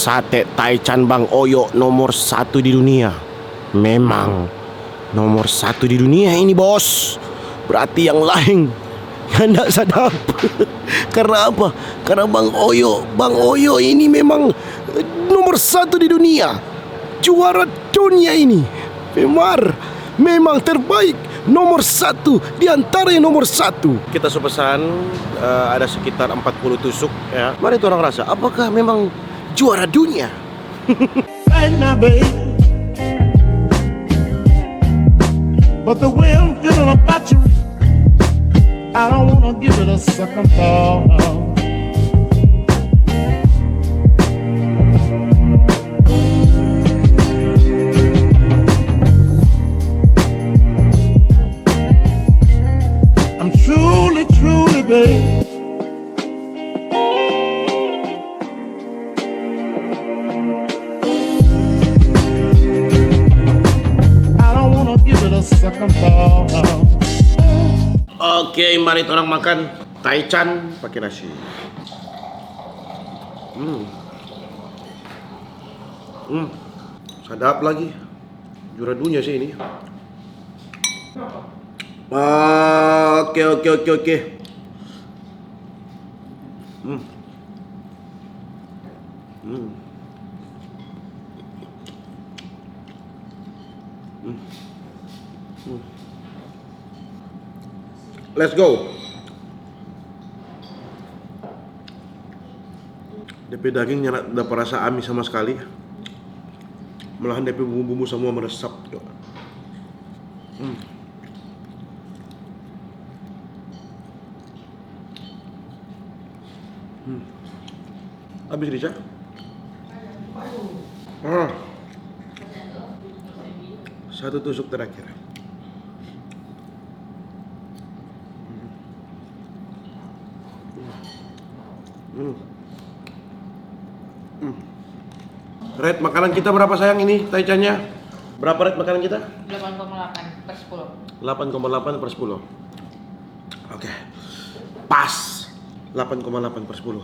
Sate Taichan Bang Oyo nomor 1 di dunia. Memang nomor 1 di dunia ini, bos. Berarti yang lain nggak sedap. Karena apa? Karena Bang Oyo ini memang nomor 1 di dunia. Juara dunia ini. Memang terbaik, nomor 1 di antara yang nomor 1. Kita pesan ada sekitar 40 tusuk ya. Mari orang rasa apakah memang juara dunia. But the way I'm feeling about you, I don't wanna give it a second thought. I'm truly, babe. I don't wanna give it a second thought. Oke, mari orang makan Taichan pakai nasi. Sedap lagi. Juara dunia sih ini. Oke. Let's go. DP dagingnya tidak dapat rasa amis sama sekali. Malahan DP bumbu-bumbu semua meresap. Habis Risha? Satu tusuk terakhir. Rate makanan kita berapa sayang ini Taichannya? Berapa rate makanan kita? 8,8/10. 8,8/10. Oke. Pas. 8,8/10.